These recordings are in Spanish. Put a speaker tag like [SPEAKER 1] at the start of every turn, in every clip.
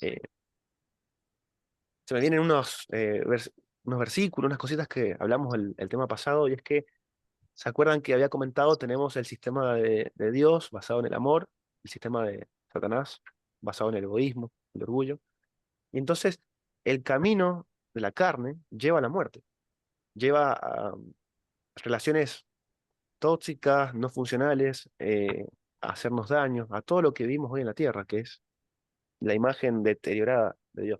[SPEAKER 1] eh, se me vienen unos versículos, unas cositas que hablamos el tema pasado, y es que, ¿se acuerdan que había comentado? Tenemos el sistema de Dios basado en el amor, el sistema de Satanás basado en el egoísmo, el orgullo. Y entonces el camino de la carne lleva a la muerte, lleva a relaciones tóxicas, no funcionales, a hacernos daño, a todo lo que vimos hoy en la tierra, que es la imagen deteriorada de Dios.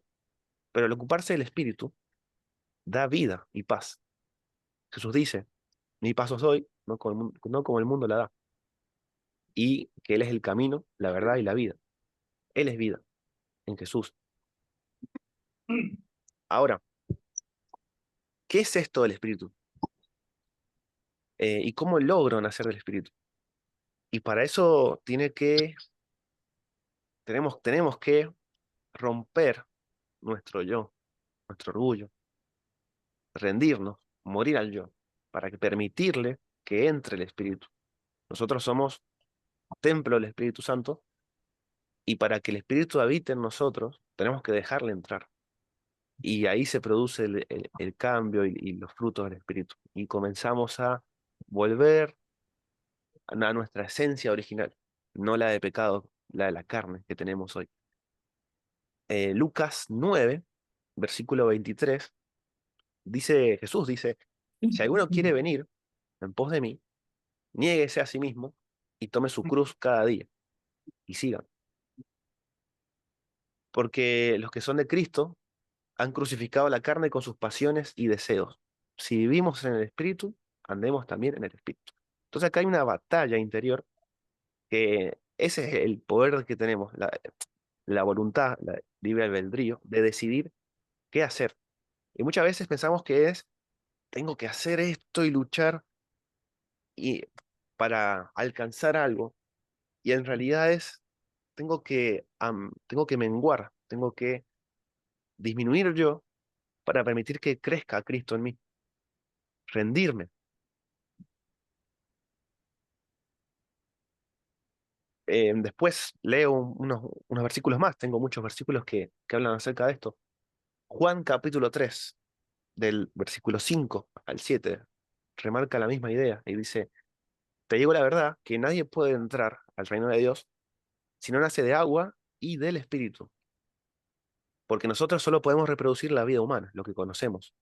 [SPEAKER 1] Pero el ocuparse del espíritu da vida y paz. Jesús dice, mi paz os doy, no como el mundo la da. Y que Él es el camino, la verdad y la vida. Él es vida en Jesús. Ahora, ¿qué es esto del espíritu? ¿Y cómo logro nacer del espíritu? Y para eso tenemos que romper nuestro yo, nuestro orgullo, rendirnos, morir al yo, para que permitirle que entre el espíritu. Nosotros somos templo del Espíritu Santo, y para que el espíritu habite en nosotros, tenemos que dejarle entrar. Y ahí se produce el cambio y los frutos del espíritu. Y comenzamos a volver a nuestra esencia original, no la de pecado, la de la carne que tenemos hoy. Lucas 9, versículo 23, Jesús dice, si alguno quiere venir en pos de mí, niéguese a sí mismo y tome su cruz cada día y sigan. Porque los que son de Cristo han crucificado la carne con sus pasiones y deseos. Si vivimos en el Espíritu, andemos también en el Espíritu. Entonces acá hay una batalla interior, que ese es el poder que tenemos, la voluntad, la libre albedrío, de decidir qué hacer. Y muchas veces pensamos que tengo que hacer esto y luchar y, para alcanzar algo, y en realidad tengo que menguar, tengo que disminuir yo para permitir que crezca Cristo en mí, rendirme. Después leo unos versículos más, tengo muchos versículos que hablan acerca de esto. Juan capítulo 3 del versículo 5 al 7 remarca la misma idea y dice, te digo la verdad, que nadie puede entrar al reino de Dios si no nace de agua y del Espíritu, porque nosotros solo podemos reproducir la vida humana, lo que conocemos,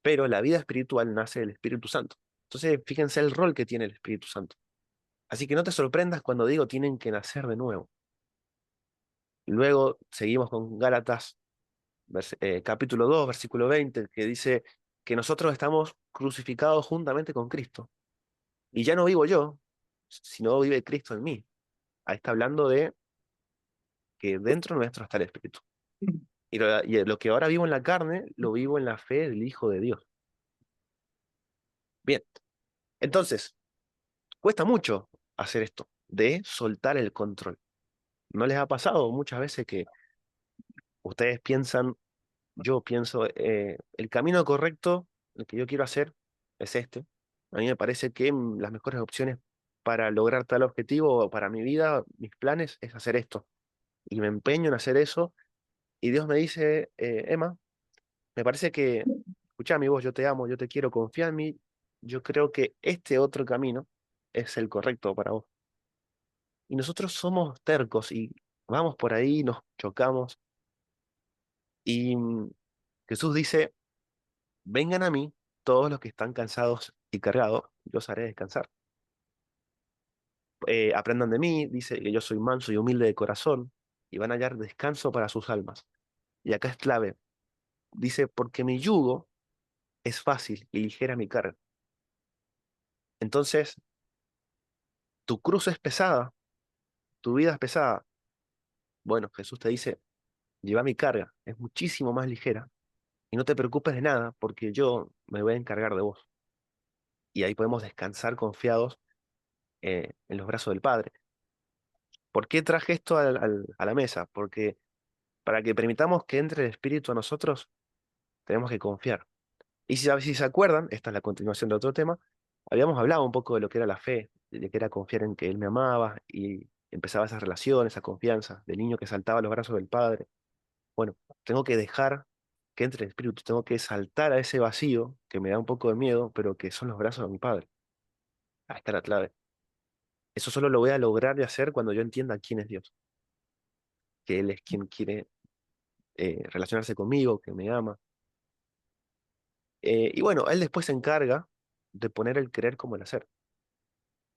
[SPEAKER 1] pero la vida espiritual nace del Espíritu Santo. Entonces, fíjense el rol que tiene el Espíritu Santo. Así que no te sorprendas cuando digo tienen que nacer de nuevo. Luego seguimos con Gálatas capítulo 2 versículo 20, que dice que nosotros estamos crucificados juntamente con Cristo. Y ya no vivo yo, sino vive Cristo en mí. Ahí está hablando de que dentro nuestro está el Espíritu. Y lo que ahora vivo en la carne, lo vivo en la fe del Hijo de Dios. Bien, entonces, cuesta mucho hacer esto, de soltar el control. ¿No les ha pasado muchas veces que ustedes piensan, yo pienso, el camino correcto, el que yo quiero hacer, es este? A mí me parece que las mejores opciones para lograr tal objetivo o para mi vida, mis planes, es hacer esto. Y me empeño en hacer eso, y Dios me dice, Emma, me parece que, escuchá mi voz, yo te amo, yo te quiero, confía en mí, yo creo que este otro camino es el correcto para vos. Y nosotros somos tercos y vamos por ahí, nos chocamos, y Jesús dice, vengan a mí todos los que están cansados y cargados, yo os haré descansar. Aprendan de mí, dice que yo soy manso y humilde de corazón, y van a hallar descanso para sus almas. Y acá es clave, dice, porque mi yugo es fácil y ligera mi carga. Entonces, tu cruz es pesada, tu vida es pesada. Bueno, Jesús te dice, lleva mi carga, es muchísimo más ligera, y no te preocupes de nada, porque yo me voy a encargar de vos. Y ahí podemos descansar confiados en los brazos del Padre. ¿Por qué traje esto a la mesa? Porque para que permitamos que entre el Espíritu a nosotros, tenemos que confiar. Y si se acuerdan, esta es la continuación de otro tema, habíamos hablado un poco de lo que era la fe, de que era confiar en que Él me amaba y empezaba esa relación, esa confianza del niño que saltaba a los brazos del padre. Bueno, tengo que dejar que entre el espíritu, tengo que saltar a ese vacío que me da un poco de miedo, pero que son los brazos de mi padre. Ahí está la clave. Eso solo lo voy a lograr de hacer cuando yo entienda quién es Dios, que Él es quien quiere relacionarse conmigo, que me ama. Y bueno, Él después se encarga de poner el querer como el hacer,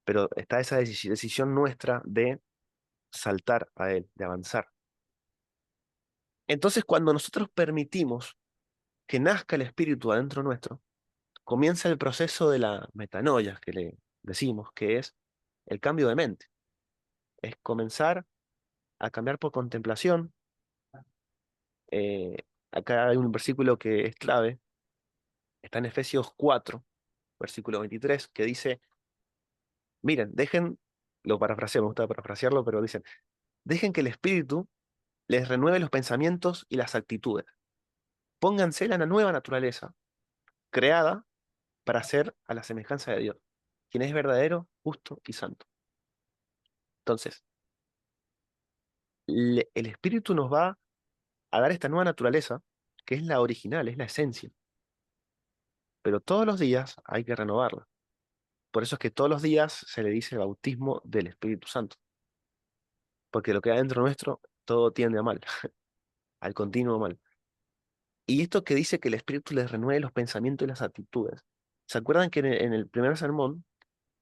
[SPEAKER 1] pero está esa decisión nuestra de saltar a Él, de avanzar. Entonces, cuando nosotros permitimos que nazca el espíritu adentro nuestro, comienza el proceso de la metanoia, que le decimos, que es el cambio de mente. Es comenzar a cambiar por contemplación. Eh, Acá hay un versículo que es clave, está en Efesios 4, versículo 23, que dice, miren, dejen, lo parafraseo, me gusta parafrasearlo, pero dicen, dejen que el espíritu les renueve los pensamientos y las actitudes. Pónganse en la nueva naturaleza, creada para ser a la semejanza de Dios, quien es verdadero, justo y santo. Entonces, el espíritu nos va a dar esta nueva naturaleza, que es la original, es la esencia, pero todos los días hay que renovarla. Por eso es que todos los días se le dice bautismo del Espíritu Santo, porque lo que hay dentro nuestro, todo tiende a mal, al continuo mal. Y esto que dice que el Espíritu les renueve los pensamientos y las actitudes. ¿Se acuerdan que en el primer sermón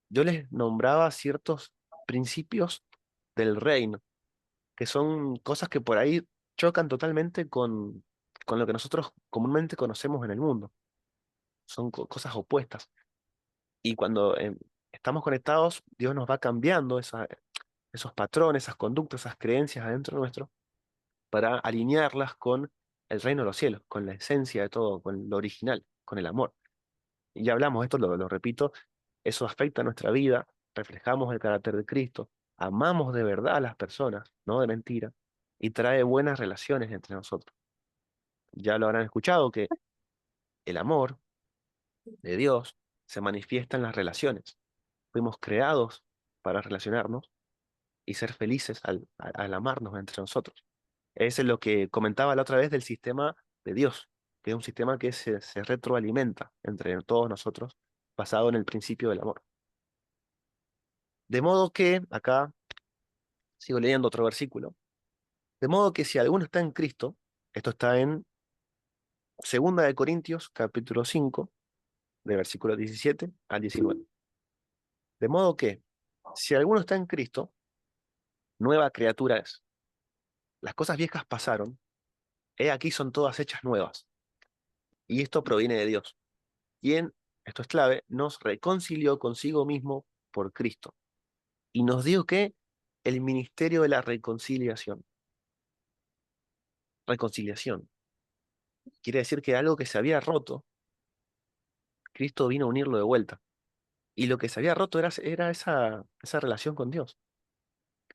[SPEAKER 1] yo les nombraba ciertos principios del reino, que son cosas que por ahí chocan totalmente con lo que nosotros comúnmente conocemos en el mundo? Son cosas opuestas. Y cuando estamos conectados, Dios nos va cambiando esos patrones, esas conductas, esas creencias adentro nuestro, para alinearlas con el reino de los cielos, con la esencia de todo, con lo original, con el amor. Y ya hablamos, esto lo repito, eso afecta a nuestra vida, reflejamos el carácter de Cristo, amamos de verdad a las personas, no de mentira, y trae buenas relaciones entre nosotros. Ya lo habrán escuchado que el amor de Dios se manifiesta en las relaciones. Fuimos creados para relacionarnos y ser felices al amarnos entre nosotros. Eso es lo que comentaba la otra vez del sistema de Dios, que es un sistema que se retroalimenta entre todos nosotros, basado en el principio del amor. De modo que, acá sigo leyendo otro versículo, de modo que si alguno está en Cristo, esto está en Segunda de Corintios, capítulo 5, de versículo 17 al 19. De modo que, si alguno está en Cristo, nueva criatura es. Las cosas viejas pasaron, he aquí son todas hechas nuevas. Y esto proviene de Dios, quien, esto es clave, nos reconcilió consigo mismo por Cristo. Y nos dio que el ministerio de la reconciliación. Reconciliación. Quiere decir que algo que se había roto, Cristo vino a unirlo de vuelta. Y lo que se había roto era esa relación con Dios.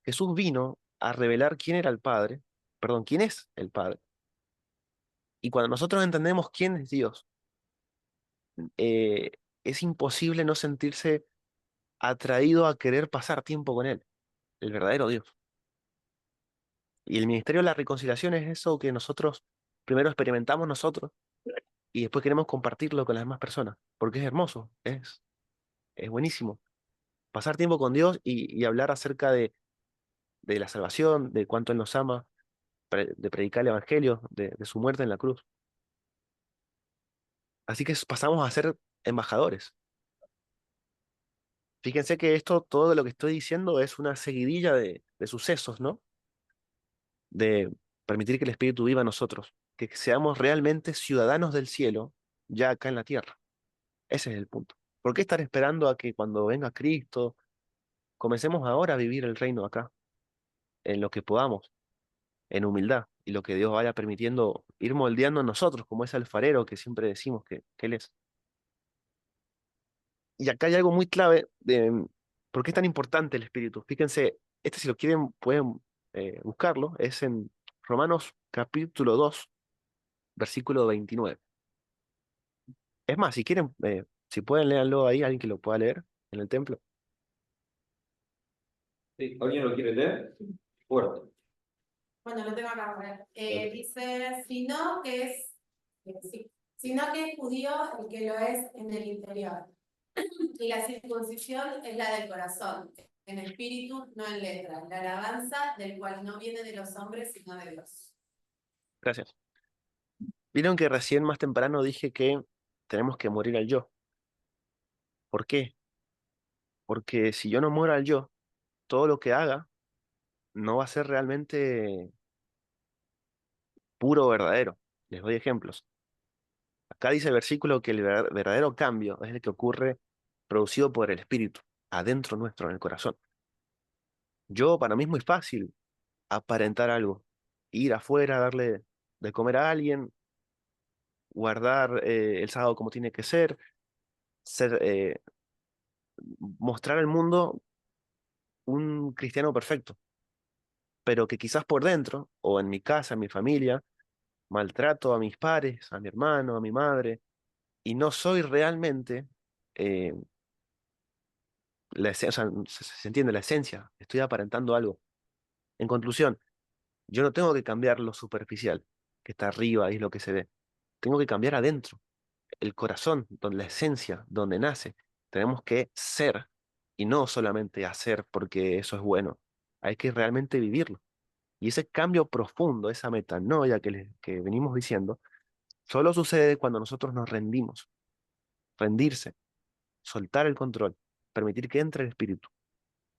[SPEAKER 1] Jesús vino a revelar quién era el Padre, perdón, quién es el Padre. Y cuando nosotros entendemos quién es Dios, eh, es imposible no sentirse atraído a querer pasar tiempo con Él, el verdadero Dios. Y el ministerio de la reconciliación es eso que nosotros primero experimentamos nosotros y después queremos compartirlo con las demás personas, porque es hermoso, es buenísimo. Pasar tiempo con Dios y hablar acerca de la salvación, de cuánto Él nos ama, de predicar el Evangelio, de su muerte en la cruz. Así que pasamos a ser embajadores. Fíjense que esto, todo lo que estoy diciendo es una seguidilla de sucesos, ¿no? De permitir que el Espíritu viva en nosotros, que seamos realmente ciudadanos del cielo ya acá en la tierra. Ese es el punto. ¿Por qué estar esperando a que cuando venga Cristo, comencemos ahora a vivir el reino acá, en lo que podamos, en humildad, y lo que Dios vaya permitiendo ir moldeando en nosotros, como ese alfarero que siempre decimos que Él es? Y acá hay algo muy clave de por qué es tan importante el Espíritu. Fíjense, este si lo quieren pueden buscarlo, es en Romanos capítulo 2 versículo 29. Es más, si quieren, si pueden leerlo ahí, alguien que lo pueda leer en el templo.
[SPEAKER 2] Sí, ¿alguien lo quiere leer? Fuerte.
[SPEAKER 3] Bueno, lo tengo acá. A ver. Dice, sino que es judío el que lo es en el interior. Y la circuncisión es la del corazón, en espíritu, no en letra. La alabanza del cual no viene de los hombres, sino de Dios.
[SPEAKER 1] Gracias. Vieron que recién más temprano dije que tenemos que morir al yo. ¿Por qué? Porque si yo no muero al yo, todo lo que haga no va a ser realmente puro o verdadero. Les doy ejemplos. Acá dice el versículo que el verdadero cambio es el que ocurre producido por el Espíritu, adentro nuestro, en el corazón. Yo, para mí es muy fácil aparentar algo, ir afuera, darle de comer a alguien, guardar el sábado como tiene que mostrar al mundo un cristiano perfecto, pero que quizás por dentro, o en mi casa, en mi familia, maltrato a mis pares, a mi hermano, a mi madre, y no soy realmente eh, o sea, se entiende la esencia, estoy aparentando algo. En conclusión, yo no tengo que cambiar lo superficial, que está arriba y es lo que se ve. Tengo que cambiar adentro, el corazón, donde la esencia, donde nace. Tenemos que ser y no solamente hacer porque eso es bueno. Hay que realmente vivirlo. Y ese cambio profundo, esa metanoia que venimos diciendo, solo sucede cuando nosotros nos rendimos. Rendirse, soltar el control, permitir que entre el espíritu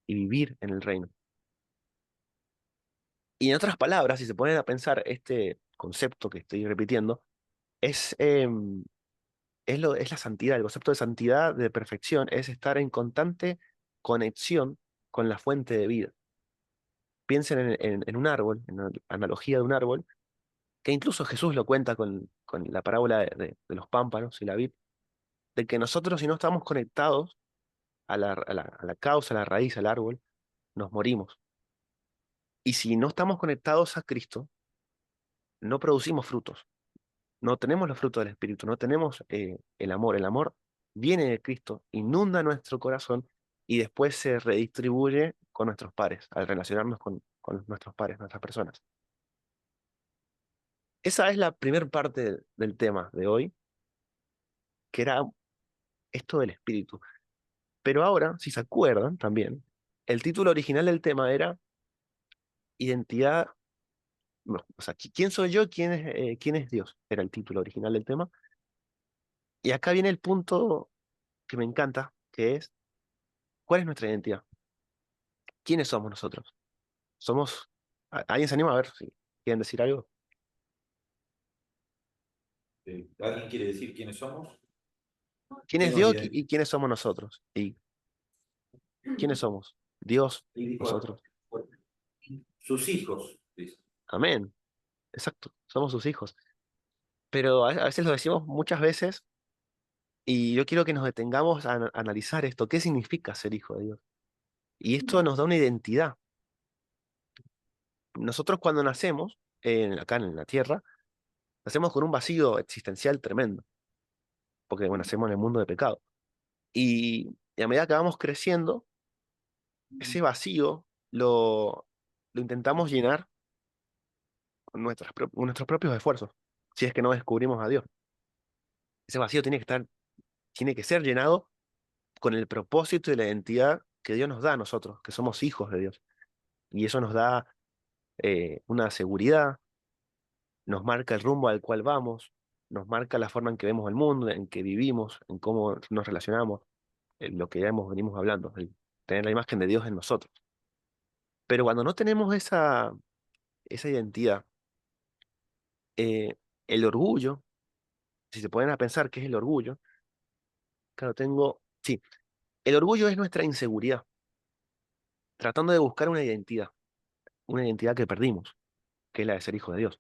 [SPEAKER 1] y vivir en el reino. Y en otras palabras, si se ponen a pensar este concepto que estoy repitiendo, es, es la santidad. El concepto de santidad, de perfección, es estar en constante conexión con la fuente de vida. Piensen en un árbol, en la analogía de un árbol, que incluso Jesús lo cuenta con la parábola de los pámpanos y la vid, de que nosotros si no estamos conectados a la causa, a la raíz, al árbol, nos morimos. Y si no estamos conectados a Cristo, no producimos frutos. No tenemos los frutos del Espíritu, no tenemos el amor. El amor viene de Cristo, inunda nuestro corazón y después se redistribuye con nuestros pares, al relacionarnos con nuestros pares, nuestras personas. Esa es la primera parte del tema de hoy, que era esto del Espíritu. Pero ahora, si se acuerdan también, el título original del tema era Identidad, no, o sea, ¿quién soy yo? ¿Quién es Dios? Era el título original del tema. Y acá viene el punto que me encanta, que es, ¿cuál es nuestra identidad? ¿Quiénes somos nosotros? Somos... ¿Alguien se anima a ver si quieren decir algo?
[SPEAKER 2] ¿Alguien quiere decir quiénes somos?
[SPEAKER 1] ¿Quién es
[SPEAKER 2] Tengo
[SPEAKER 1] Dios
[SPEAKER 2] idea.
[SPEAKER 1] y quiénes somos nosotros? ¿Y quiénes somos? Dios,
[SPEAKER 2] Y dijo,
[SPEAKER 1] nosotros.
[SPEAKER 2] sus hijos, dice.
[SPEAKER 1] Amén. Exacto, somos sus hijos. Pero a veces lo decimos muchas veces y yo quiero que nos detengamos a analizar esto. ¿Qué significa ser hijo de Dios? Y esto nos da una identidad. Nosotros cuando nacemos, acá en la tierra, nacemos con un vacío existencial tremendo, porque bueno, nacemos en el mundo de pecado. Y a medida que vamos creciendo, ese vacío lo intentamos llenar con con nuestros propios esfuerzos, si es que no descubrimos a Dios. Ese vacío tiene que ser llenado con el propósito y la identidad que Dios nos da a nosotros, que somos hijos de Dios. Y eso nos da una seguridad, nos marca el rumbo al cual vamos, nos marca la forma en que vemos el mundo, en que vivimos, en cómo nos relacionamos, en lo que ya venimos hablando, el tener la imagen de Dios en nosotros. Pero cuando no tenemos esa identidad, eh, el orgullo, si se ponen a pensar qué es el orgullo, claro, sí, el orgullo es nuestra inseguridad, tratando de buscar una identidad que perdimos, que es la de ser hijo de Dios.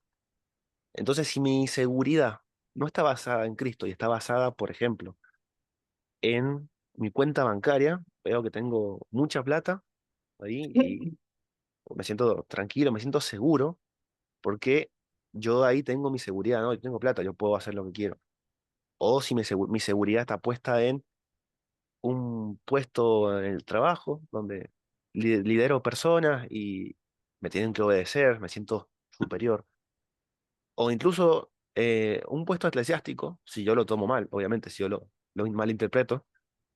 [SPEAKER 1] Entonces, si mi seguridad no está basada en Cristo y está basada, por ejemplo, en mi cuenta bancaria, veo que tengo mucha plata ahí y me siento tranquilo, me siento seguro, porque yo ahí tengo mi seguridad, ¿no? Yo tengo plata, yo puedo hacer lo que quiero. O si mi seguridad está puesta en un puesto en el trabajo, donde lidero personas y me tienen que obedecer, me siento superior. O incluso un puesto eclesiástico, si yo lo tomo mal, obviamente, si yo lo malinterpreto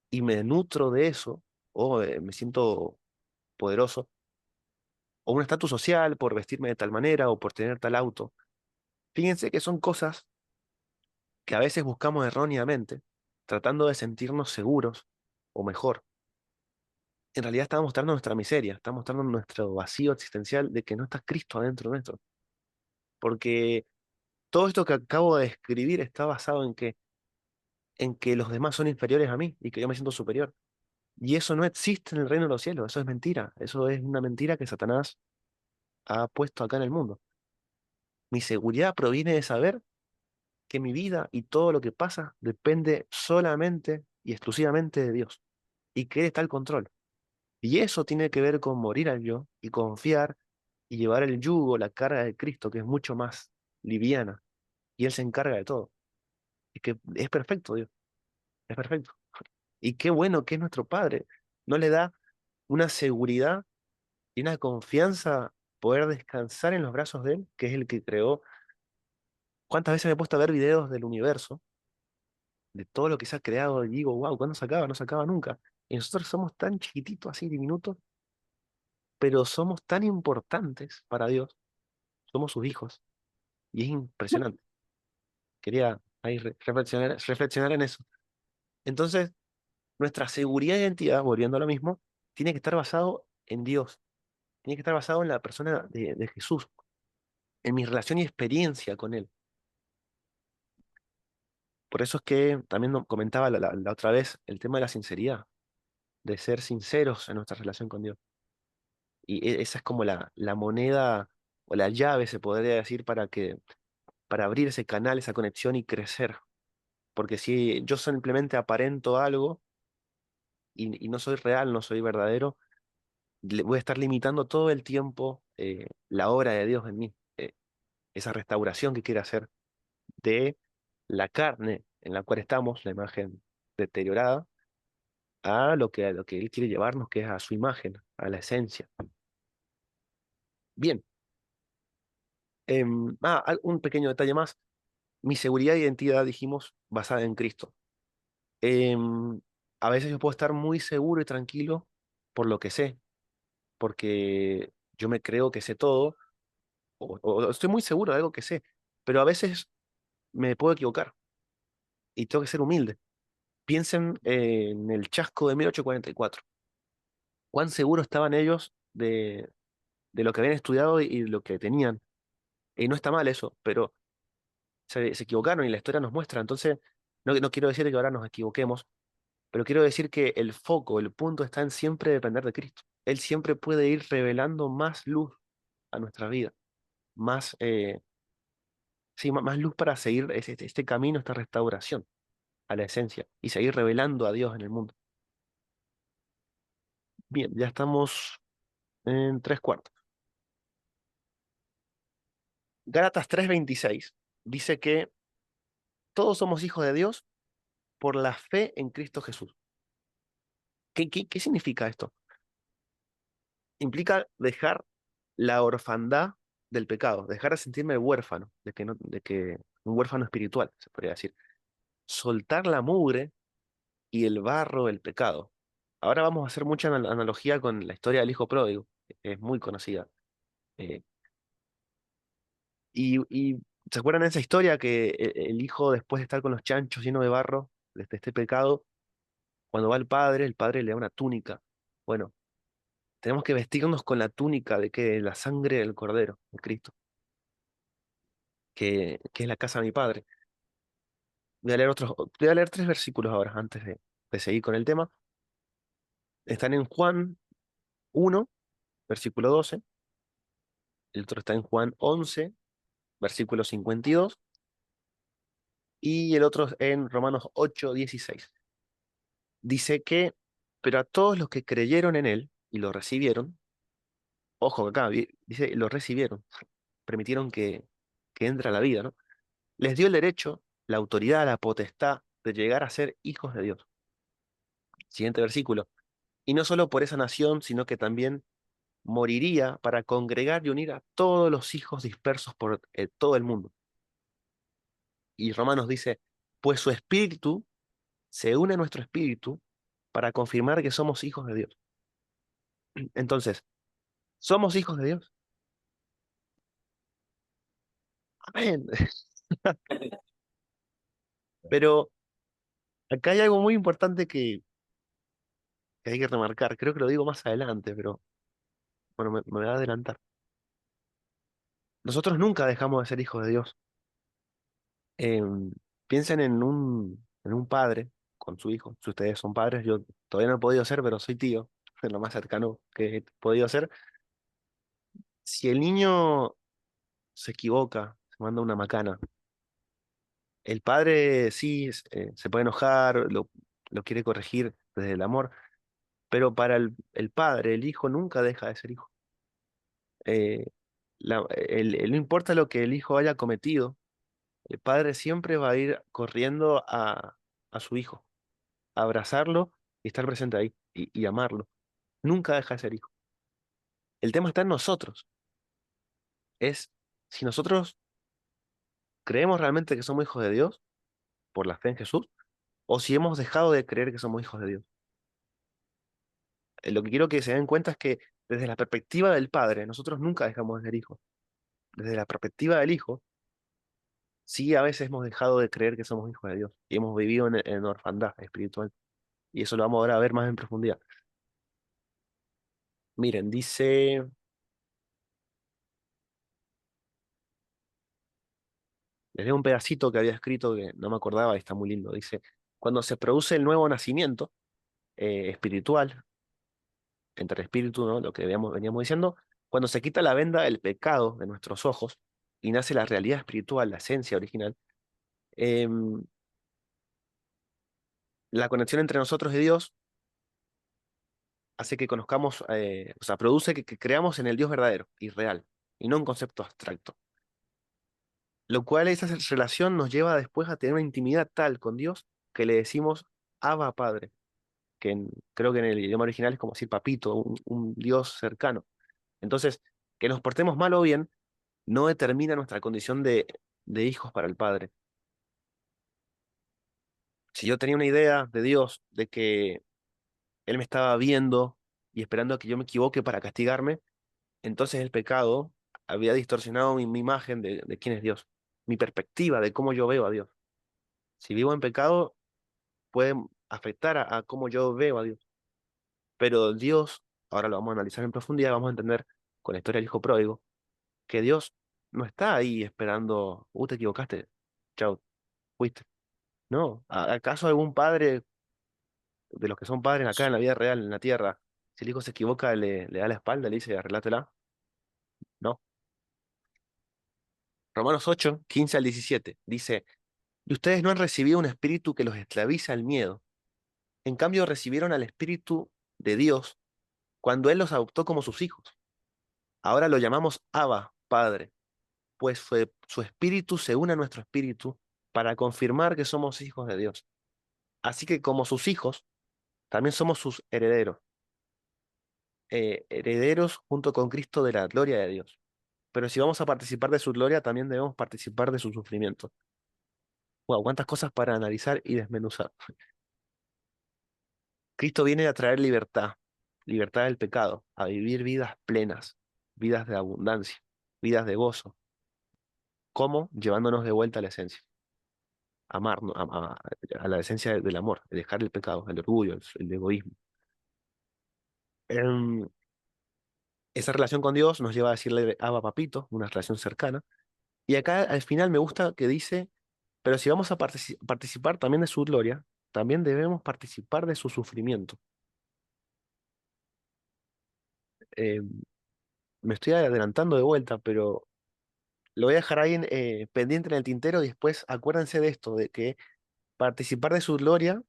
[SPEAKER 1] y me nutro de eso, o me siento poderoso, o un estatus social por vestirme de tal manera o por tener tal auto. Fíjense que son cosas que a veces buscamos erróneamente, tratando de sentirnos seguros o mejor. En realidad estamos mostrando nuestra miseria, estamos mostrando nuestro vacío existencial de que no está Cristo adentro nuestro. Porque todo esto que acabo de escribir está basado en que los demás son inferiores a mí y que yo me siento superior. Y eso no existe en el reino de los cielos, eso es mentira, eso es una mentira que Satanás ha puesto acá en el mundo. Mi seguridad proviene de saber que mi vida y todo lo que pasa depende solamente y exclusivamente de Dios y que Él está al control. Y eso tiene que ver con morir al yo y confiar y llevar el yugo, la carga de Cristo, que es mucho más liviana y Él se encarga de todo. Es que es perfecto, Dios, es perfecto. Y qué bueno que es nuestro Padre. No le da una seguridad y una confianza poder descansar en los brazos de Él, que es el que creó. ¿Cuántas veces me he puesto a ver videos del universo, de todo lo que se ha creado y digo, wow, ¿cuándo se acaba? No se acaba nunca. Y nosotros somos tan chiquititos, así diminutos, pero somos tan importantes para Dios, somos sus hijos, y es impresionante. Quería ahí reflexionar en eso. Entonces, nuestra seguridad e identidad, volviendo a lo mismo, tiene que estar basado en Dios, tiene que estar basado en la persona de Jesús, en mi relación y experiencia con Él. Por eso es que también comentaba la otra vez el tema de la sinceridad, de ser sinceros en nuestra relación con Dios. Y esa es como la moneda o la llave, se podría decir, para abrir ese canal, esa conexión y crecer. Porque si yo simplemente aparento algo y no soy real, no soy verdadero, voy a estar limitando todo el tiempo la obra de Dios en mí, esa restauración que quiere hacer de la carne en la cual estamos, la imagen deteriorada, a lo que Él quiere llevarnos, que es a su imagen, a la esencia. Bien, un pequeño detalle más. Mi seguridad e identidad, dijimos, basada en Cristo. Em, a veces yo puedo estar muy seguro y tranquilo por lo que sé, porque yo me creo que sé todo, o estoy muy seguro de algo que sé, pero a veces me puedo equivocar y tengo que ser humilde. Piensen en el chasco de 1844. ¿Cuán seguros estaban ellos de lo que habían estudiado y lo que tenían? Y no está mal eso, pero se equivocaron y la historia nos muestra. Entonces, no quiero decir que ahora nos equivoquemos, pero quiero decir que el foco, el punto está en siempre depender de Cristo. Él siempre puede ir revelando más luz a nuestra vida, más, sí, más luz para seguir este camino, esta restauración a la esencia y seguir revelando a Dios en el mundo. Bien, ya estamos en tres cuartos. Gálatas 3:26 dice que todos somos hijos de Dios por la fe en Cristo Jesús. ¿Qué significa esto? Implica dejar la orfandad del pecado, dejar de sentirme huérfano, de que un huérfano espiritual, se podría decir. Soltar la mugre y el barro del pecado. Ahora vamos a hacer mucha analogía con la historia del hijo pródigo, que es muy conocida. Eh, y ¿se acuerdan de esa historia que el hijo, después de estar con los chanchos llenos de barro, desde este pecado, cuando va el padre le da una túnica? Bueno, tenemos que vestirnos con la túnica de que la sangre del Cordero, de Cristo, que es la casa de mi padre. Voy a leer tres versículos ahora, antes de seguir con el tema. Están en Juan 1, versículo 12. El otro está en Juan 11, versículo 52. Y el otro en Romanos 8, 16. Dice que, pero a todos los que creyeron en él y lo recibieron, ojo acá, dice, lo recibieron, permitieron que entre a la vida, ¿no? Les dio el derecho, la autoridad, la potestad de llegar a ser hijos de Dios. Siguiente versículo. Y no solo por esa nación, sino que también moriría para congregar y unir a todos los hijos dispersos por todo el mundo. Y Romanos dice, pues su espíritu se une a nuestro espíritu para confirmar que somos hijos de Dios. Entonces, ¿somos hijos de Dios? Amén. Pero acá hay algo muy importante que hay que remarcar. Creo que lo digo más adelante, pero bueno, me voy a adelantar. Nosotros nunca dejamos de ser hijos de Dios. Em, Piensen en un padre con su hijo. Si ustedes son padres, yo todavía no he podido ser, pero soy tío, es lo más cercano que he podido ser. Si el niño se equivoca, se manda una macana, el padre sí se puede enojar, lo quiere corregir desde el amor, pero para el padre, el hijo nunca deja de ser hijo. Eh, no importa lo que el hijo haya cometido, el padre siempre va a ir corriendo a su hijo, a abrazarlo y estar presente ahí y amarlo. Nunca deja de ser hijo. El tema está en nosotros. Es si nosotros creemos realmente que somos hijos de Dios por la fe en Jesús o si hemos dejado de creer que somos hijos de Dios. Lo que quiero que se den cuenta es que desde la perspectiva del padre, nosotros nunca dejamos de ser hijos. Desde la perspectiva del hijo, sí a veces hemos dejado de creer que somos hijos de Dios y hemos vivido en orfandad espiritual. Y eso lo vamos ahora a ver más en profundidad. Miren, dice, les leo un pedacito que había escrito que no me acordaba y está muy lindo. Dice, cuando se produce el nuevo nacimiento espiritual, entre el espíritu, ¿no? Lo que veníamos diciendo, cuando se quita la venda del pecado de nuestros ojos y nace la realidad espiritual, la esencia original, em, la conexión entre nosotros y Dios hace que conozcamos, o sea, produce que creamos en el Dios verdadero y real, y no un concepto abstracto. Lo cual esa relación nos lleva después a tener una intimidad tal con Dios que le decimos Abba Padre, creo que en el idioma original es como decir papito, un Dios cercano. Entonces, que nos portemos mal o bien no determina nuestra condición de hijos para el Padre. Si yo tenía una idea de Dios, de que Él me estaba viendo y esperando a que yo me equivoque para castigarme, entonces el pecado había distorsionado mi imagen de quién es Dios, mi perspectiva de cómo yo veo a Dios. Si vivo en pecado, puede afectar a cómo yo veo a Dios. Pero Dios, ahora lo vamos a analizar en profundidad, vamos a entender con la historia del hijo pródigo, que Dios no está ahí esperando, te equivocaste, chao, fuiste. No, ¿acaso algún padre de los que son padres acá en la vida real, en la tierra, si el hijo se equivoca, le da la espalda, le dice, arreglátela? No. Romanos 8, 15 al 17, dice, y ustedes no han recibido un espíritu que los esclaviza al miedo. En cambio, recibieron al Espíritu de Dios cuando Él los adoptó como sus hijos. Ahora lo llamamos Abba, Padre, pues su espíritu se une a nuestro espíritu para confirmar que somos hijos de Dios. Así que como sus hijos, también somos sus herederos, herederos junto con Cristo de la gloria de Dios. Pero si vamos a participar de su gloria, también debemos participar de su sufrimiento. Wow, cuántas cosas para analizar y desmenuzar. Cristo viene a traer libertad, libertad del pecado, a vivir vidas plenas, vidas de abundancia, vidas de gozo. ¿Cómo? Llevándonos de vuelta a la esencia, amarnos, a la esencia del amor, de dejar el pecado, el orgullo, el egoísmo. Em, Esa relación con Dios nos lleva a decirle Abba Papito, una relación cercana. Y acá al final me gusta que dice, pero si vamos a participar también de su gloria, también debemos participar de su sufrimiento. Em, Me estoy adelantando de vuelta, pero lo voy a dejar ahí pendiente en el tintero y después acuérdense de esto, de que participar de su gloria,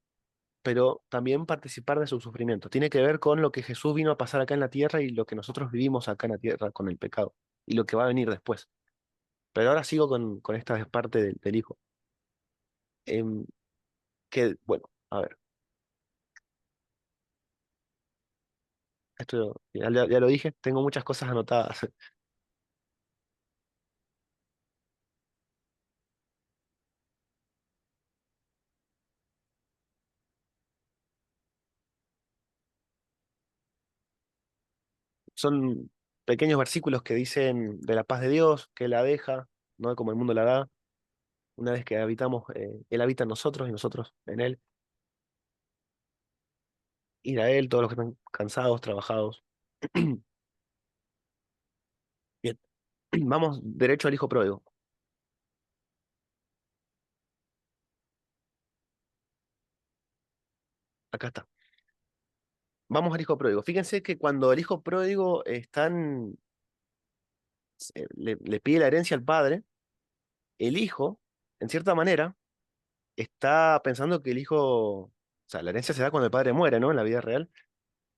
[SPEAKER 1] pero también participar de su sufrimiento. Tiene que ver con lo que Jesús vino a pasar acá en la tierra y lo que nosotros vivimos acá en la tierra con el pecado y lo que va a venir después. Pero ahora sigo con esta parte del Hijo. Em, bueno, a ver, Esto ya lo dije, tengo muchas cosas anotadas. Son pequeños versículos que dicen de la paz de Dios, que Él la deja, no como el mundo la da. Una vez que habitamos, Él habita en nosotros y nosotros en Él. Ir a Él, todos los que están cansados, trabajados. Bien, vamos derecho al hijo pródigo. Acá está. Vamos al hijo pródigo. Fíjense que cuando el hijo pródigo le pide la herencia al padre, el hijo, en cierta manera, está pensando que el hijo, o sea, la herencia se da cuando el padre muere, ¿no? En la vida real,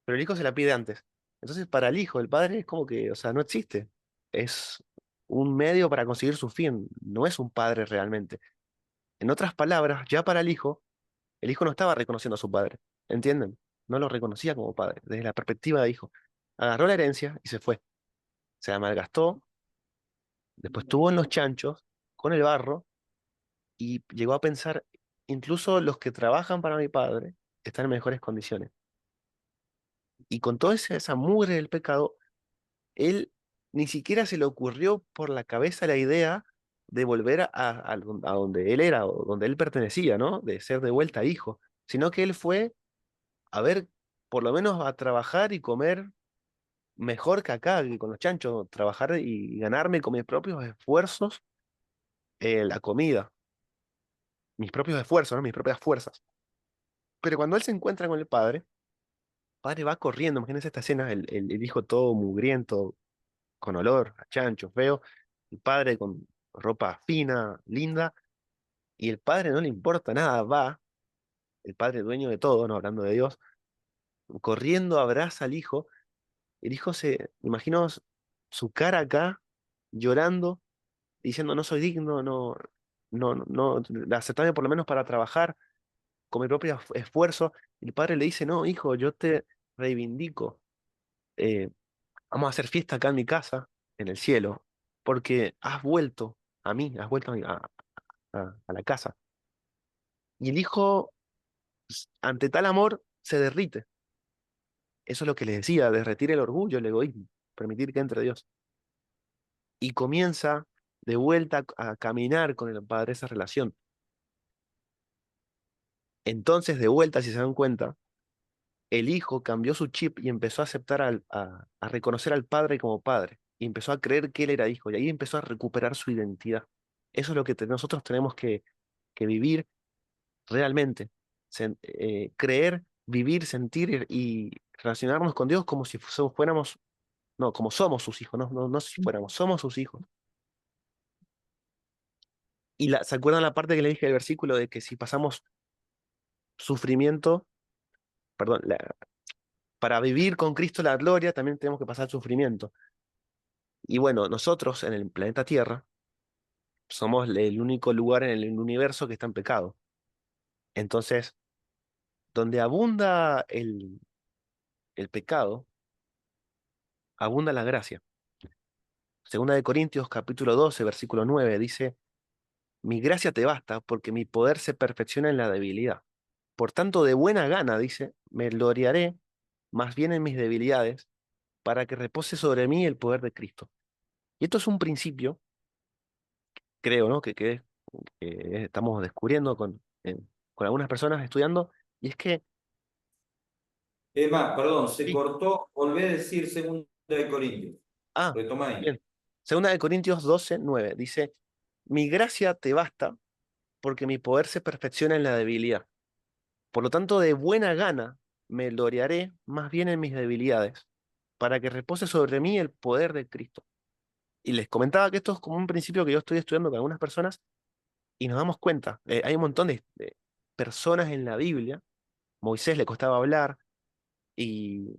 [SPEAKER 1] pero el hijo se la pide antes. Entonces, para el hijo, el padre es como que, o sea, no existe. Es un medio para conseguir su fin, no es un padre realmente. En otras palabras, ya para el hijo no estaba reconociendo a su padre, ¿entienden? No lo reconocía como padre, desde la perspectiva de hijo. Agarró la herencia y se fue. Se la malgastó, después estuvo en los chanchos, con el barro, y llegó a pensar, incluso los que trabajan para mi padre están en mejores condiciones. Y con toda esa mugre del pecado, él ni siquiera se le ocurrió por la cabeza la idea de volver a donde él era o donde él pertenecía, ¿no? De ser de vuelta hijo, sino que él fue a ver, por lo menos a trabajar y comer mejor que acá, que con los chanchos, trabajar y ganarme con mis propios esfuerzos la comida, mis propios esfuerzos, ¿no? Mis propias fuerzas. Pero cuando él se encuentra con el padre va corriendo, imagínense esta escena, el hijo todo mugriento, con olor a chancho, feo, el padre con ropa fina, linda, y el padre no le importa nada, va, el padre dueño de todo, no hablando de Dios, corriendo abraza al hijo, el hijo imagino su cara acá, llorando, diciendo no soy digno, aceptame por lo menos para trabajar con mi propio esfuerzo, y el padre le dice, no, hijo, yo te reivindico, eh, vamos a hacer fiesta acá en mi casa, en el cielo, porque has vuelto a mí, has vuelto a la casa. Y el hijo, ante tal amor, se derrite. Eso es lo que les decía, derretir el orgullo, el egoísmo, permitir que entre Dios. Y comienza de vuelta a caminar con el Padre esa relación. Entonces, de vuelta, si se dan cuenta, el hijo cambió su chip y empezó a aceptar a reconocer al padre como padre. Y empezó a creer que él era hijo. Y ahí empezó a recuperar su identidad. Eso es lo que nosotros tenemos que vivir realmente. Creer, vivir, sentir y relacionarnos con Dios como si fuéramos, no, como somos sus hijos, no si fuéramos, somos sus hijos. Y ¿se acuerdan la parte que le dije del versículo de que si pasamos sufrimiento, perdón, para vivir con Cristo la gloria, también tenemos que pasar sufrimiento? Y bueno, nosotros en el planeta Tierra somos el único lugar en el universo que está en pecado. Entonces, donde abunda el pecado, abunda la gracia. Segunda de Corintios capítulo 12 versículo 9 dice, mi gracia te basta porque mi poder se perfecciona en la debilidad. Por tanto, de buena gana, dice, me gloriaré más bien en mis debilidades para que repose sobre mí el poder de Cristo. Y esto es un principio, creo, ¿no? Que estamos descubriendo con algunas personas estudiando, y es que,
[SPEAKER 2] Emma, perdón, se
[SPEAKER 1] sí,
[SPEAKER 2] cortó. Volvé a decir segunda de Corintios. Retoma ahí.
[SPEAKER 1] bien. Segunda de Corintios 12 9 dice, mi gracia te basta porque mi poder se perfecciona en la debilidad. Por lo tanto, de buena gana me gloriaré más bien en mis debilidades, para que repose sobre mí el poder de Cristo. Y les comentaba que esto es como un principio que yo estoy estudiando con algunas personas y nos damos cuenta, hay un montón de personas en la Biblia, Moisés le costaba hablar y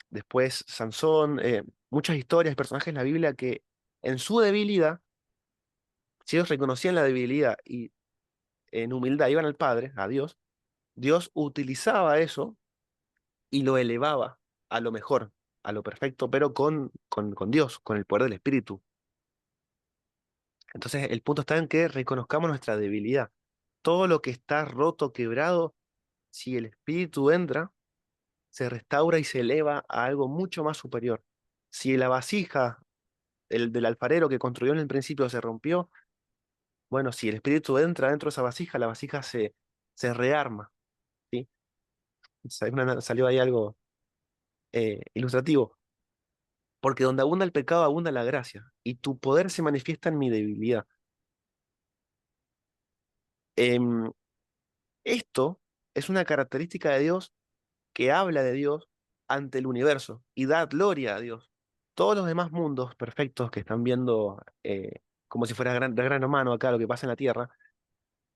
[SPEAKER 1] después Sansón, muchas historias, personajes en la Biblia que en su debilidad, si ellos reconocían la debilidad y en humildad iban al Padre, a Dios, Dios utilizaba eso y lo elevaba a lo mejor. a lo perfecto, pero con Dios, con el poder del Espíritu. Entonces, el punto está en que reconozcamos nuestra debilidad. Todo lo que está roto, quebrado, si el Espíritu entra, se restaura y se eleva a algo mucho más superior. Si la vasija, el del alfarero que construyó en el principio se rompió, bueno, si el Espíritu entra dentro de esa vasija, la vasija se rearma, ¿sí? Salió ahí algo ilustrativo. Porque donde abunda el pecado, abunda la gracia, y tu poder se manifiesta en mi debilidad. Em, Esto es una característica de Dios que habla de Dios ante el universo y da gloria a Dios. Todos los demás mundos perfectos que están viendo como si fuera de gran hermano acá lo que pasa en la tierra,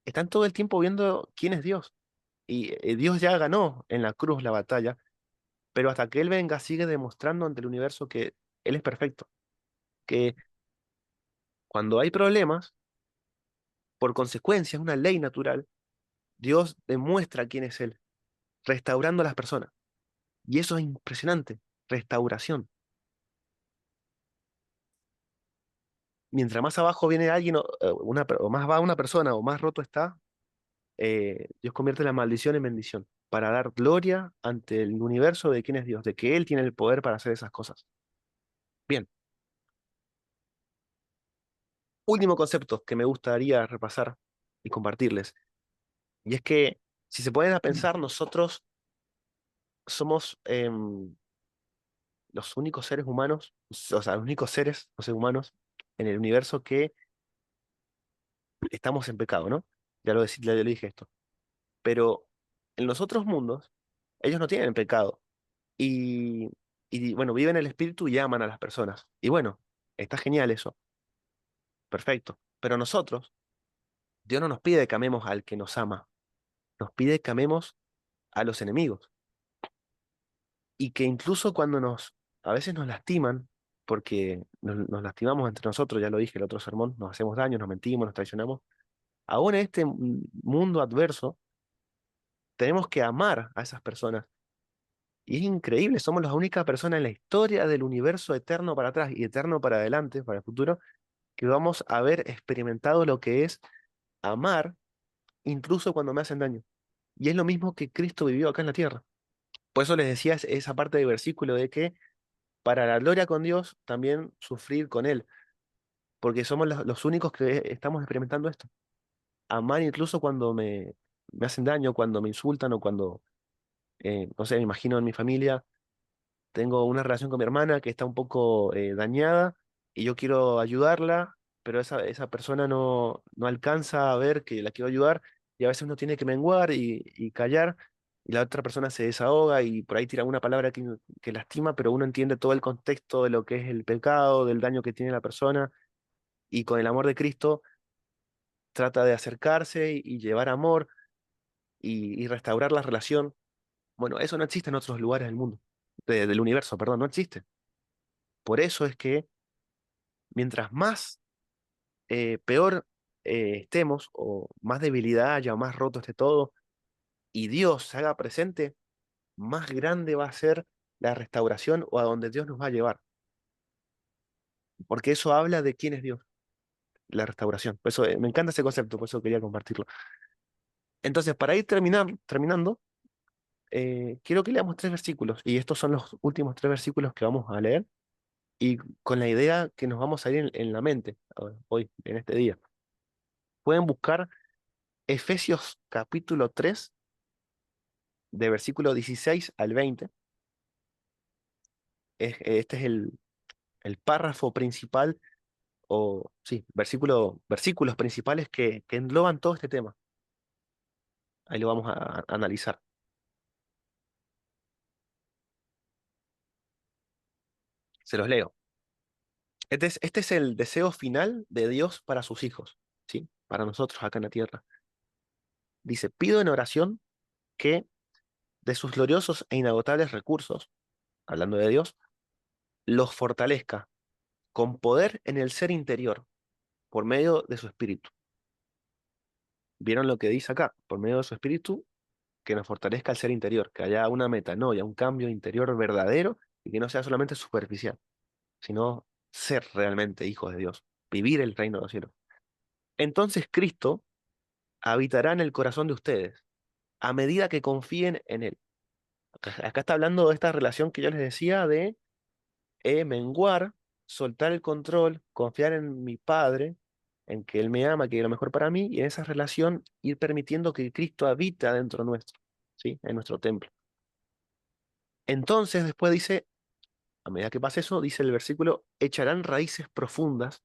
[SPEAKER 1] están todo el tiempo viendo quién es Dios. Y Dios ya ganó en la cruz la batalla, pero hasta que Él venga sigue demostrando ante el universo que Él es perfecto, que cuando hay problemas, por consecuencia, es una ley natural, Dios demuestra quién es Él, restaurando a las personas. Y eso es impresionante, restauración. Mientras más abajo viene alguien, o más va una persona, o más roto está, Dios convierte la maldición en bendición, para dar gloria ante el universo de quién es Dios, de que Él tiene el poder para hacer esas cosas. Bien, último concepto que me gustaría repasar y compartirles, y es que si se ponen a pensar, nosotros somos los únicos seres humanos, o sea, los únicos seres, no sé, humanos, en el universo que estamos en pecado, ¿no? Ya lo dije esto. Pero en los otros mundos, ellos no tienen pecado. Y, bueno, viven el espíritu y aman a las personas. Y bueno, está genial eso, perfecto. Pero nosotros, Dios no nos pide que amemos al que nos ama, nos pide que amemos a los enemigos. Y que incluso cuando a veces nos lastiman, porque nos lastimamos entre nosotros, ya lo dije en el otro sermón, nos hacemos daño, nos mentimos, nos traicionamos, aún en este mundo adverso, tenemos que amar a esas personas. Y es increíble, somos la única persona en la historia del universo eterno para atrás y eterno para adelante, para el futuro, que vamos a haber experimentado lo que es amar incluso cuando me hacen daño. Y es lo mismo que Cristo vivió acá en la tierra. Por eso les decía esa parte del versículo de que para la gloria con Dios, también sufrir con Él, porque somos los únicos que estamos experimentando esto. Amar incluso cuando me hacen daño, cuando me insultan o cuando, no sé, me imagino en mi familia tengo una relación con mi hermana que está un poco dañada y yo quiero ayudarla, pero esa persona no alcanza a ver que la quiero ayudar y a veces uno tiene que menguar y callar y la otra persona se desahoga y por ahí tira una palabra que lastima, pero uno entiende todo el contexto de lo que es el pecado, del daño que tiene la persona y con el amor de Cristo trata de acercarse y llevar amor y restaurar la relación. Bueno, eso no existe en otros lugares del mundo, del universo, perdón, no existe. Por eso es que mientras más peor estemos, o más debilidad haya, o más roto esté todo, y Dios se haga presente, más grande va a ser la restauración o a donde Dios nos va a llevar. Porque eso habla de quién es Dios, la restauración. Por eso me encanta ese concepto, por eso quería compartirlo. Entonces, para ir terminando, quiero que leamos 3 versículos, y estos son los últimos 3 versículos que vamos a leer, y con la idea que nos vamos a ir en la mente hoy, en este día. Pueden buscar Efesios capítulo 3 de versículo 16 al 20. Este es el párrafo principal, o sí, versículos principales que engloban todo este tema. Ahí lo vamos a analizar. Se los leo. Este es el deseo final de Dios para sus hijos, ¿sí? Para nosotros acá en la tierra. Dice, pido en oración que de sus gloriosos e inagotables recursos, hablando de Dios, los fortalezca con poder en el ser interior, por medio de su espíritu. ¿Vieron lo que dice acá? Por medio de su espíritu, que nos fortalezca el ser interior, que haya una metanoia, un cambio interior verdadero y que no sea solamente superficial, sino ser realmente hijos de Dios, vivir el reino de los cielos. Entonces Cristo habitará en el corazón de ustedes a medida que confíen en Él. Acá está hablando de esta relación que yo les decía de menguar, soltar el control, confiar en mi Padre, en que Él me ama, que es lo mejor para mí, y en esa relación ir permitiendo que Cristo habita dentro nuestro, ¿sí? En nuestro templo. Entonces, después dice, a medida que pasa eso, dice el versículo, echarán raíces profundas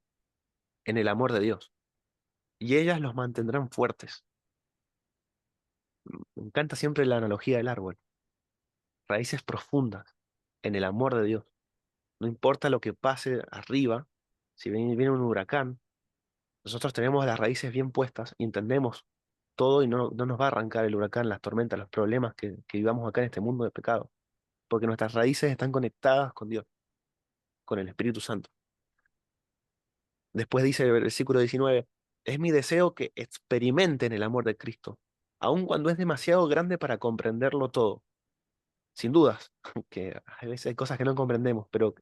[SPEAKER 1] en el amor de Dios, y ellas los mantendrán fuertes. Me encanta siempre la analogía del árbol, raíces profundas en el amor de Dios. No importa lo que pase arriba, si viene un huracán, nosotros tenemos las raíces bien puestas y entendemos todo y no nos va a arrancar el huracán, las tormentas, los problemas que vivamos acá en este mundo de pecado, porque nuestras raíces están conectadas con Dios, con el Espíritu Santo. Después dice el versículo 19, es mi deseo que experimenten el amor de Cristo, aun cuando es demasiado grande para comprenderlo todo. Sin dudas, que a veces hay cosas que no comprendemos, pero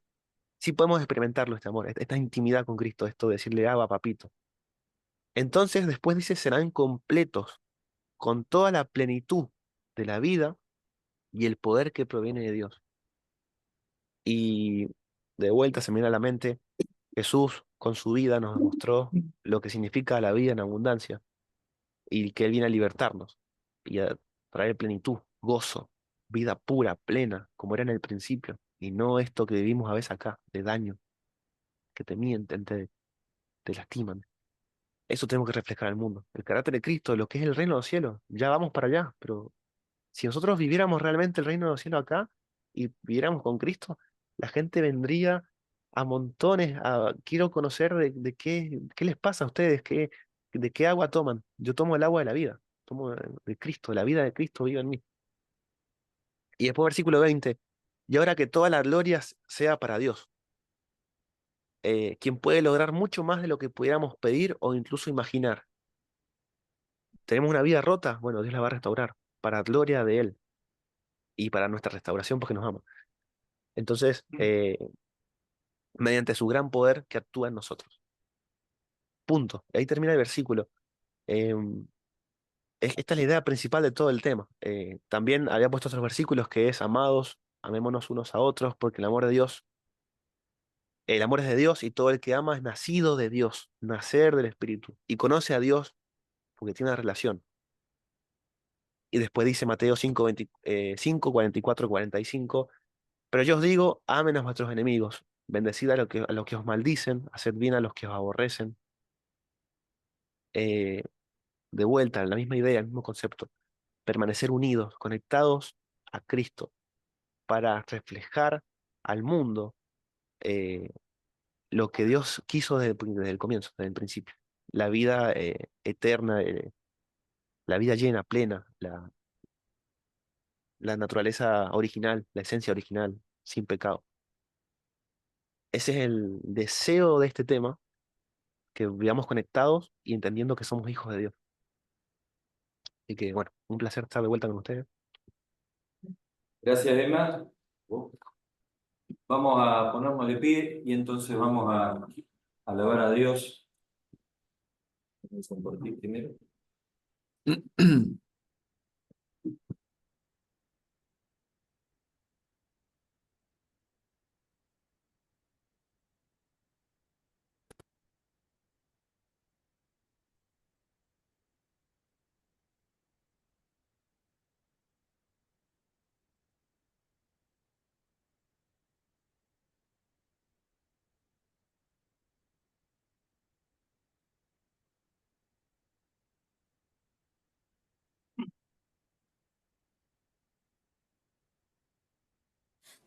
[SPEAKER 1] sí podemos experimentarlo, este amor, esta intimidad con Cristo, esto de decirle, Abba, papito. Entonces, después dice, serán completos con toda la plenitud de la vida y el poder que proviene de Dios. Y de vuelta se me viene a la mente, Jesús con su vida nos demostró lo que significa la vida en abundancia y que Él viene a libertarnos y a traer plenitud, gozo, vida pura, plena, como era en el principio, y no esto que vivimos a veces acá, de daño, que te mienten, te lastiman. Eso tenemos que reflejar al mundo. El carácter de Cristo, lo que es el reino de los cielos. Ya vamos para allá, pero si nosotros viviéramos realmente el reino de los cielos acá y viviéramos con Cristo, la gente vendría a montones a, quiero conocer de qué les pasa a ustedes, de qué agua toman. Yo tomo el agua de la vida, tomo de Cristo, la vida de Cristo vive en mí. Y después versículo 20, y ahora que toda la gloria sea para Dios, quien puede lograr mucho más de lo que pudiéramos pedir o incluso imaginar. Tenemos una vida rota, bueno, Dios la va a restaurar para gloria de Él y para nuestra restauración porque nos ama. Entonces, mediante su gran poder que actúa en nosotros. Punto. Ahí termina el versículo. Esta es la idea principal de todo el tema. También había puesto otros versículos que es, amados, amémonos unos a otros, porque el amor es de Dios y todo el que ama es nacido de Dios, nacer del Espíritu, y conoce a Dios porque tiene una relación. Y después dice Mateo 5, 5, 44, 45, pero yo os digo, amen a vuestros enemigos, bendecid a los que os maldicen, haced bien a los que os aborrecen. Eh, de vuelta, la misma idea, el mismo concepto, permanecer unidos, conectados a Cristo, para reflejar al mundo lo que Dios quiso desde el comienzo, desde el principio. La vida eterna, la vida llena, plena, la naturaleza original, la esencia original, sin pecado. Ese es el deseo de este tema, que vivamos conectados y entendiendo que somos hijos de Dios. Y que, bueno, un placer estar de vuelta con ustedes.
[SPEAKER 2] Gracias, Emma. Vamos a ponernos de pie y entonces vamos a alabar a Dios. Vamos a compartir primero.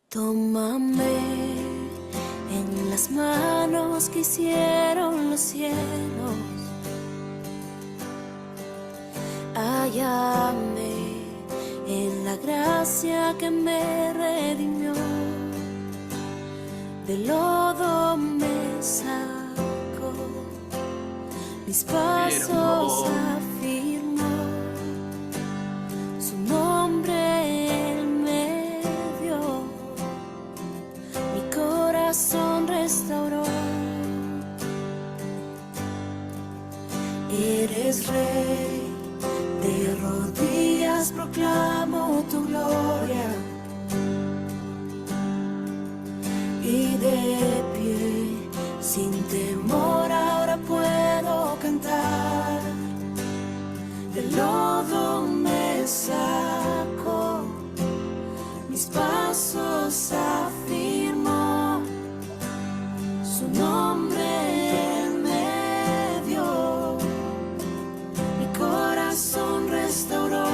[SPEAKER 4] Tómame en las manos que hicieron los cielos, hállame en la gracia que me redimió, del lodo me sacó, mis pasos afirmó, su nombre él me dio, Eres Rey, de rodillas proclamo tu gloria, y de pie, sin temor ahora puedo cantar. Del lodo me saco, mis pasos afirmo, su nombre Él me dio, mi corazón restauró.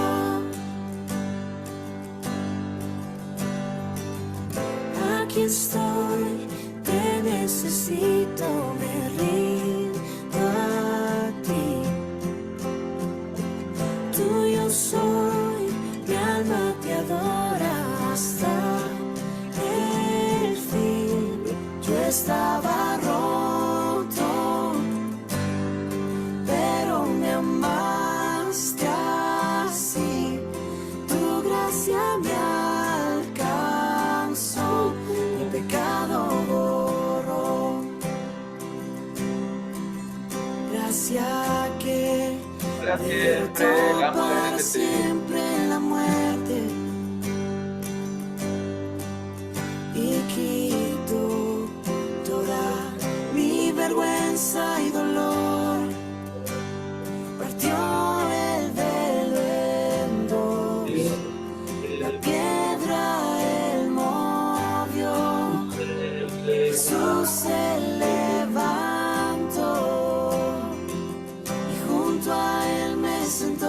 [SPEAKER 4] Aquí estoy, te necesito, me rindo a ti. Tuyo soy, mi alma te adora hasta el fin. Yo estaba roto, pero me amaste así. Tu gracia me alcanzó, mi pecado borró. Gracia que derrotó para siempre la muerte y quitó toda mi vergüenza y dolor. Partió el velo en dos, la piedra Él movió. Jesús se levantó y junto a Él me sentó.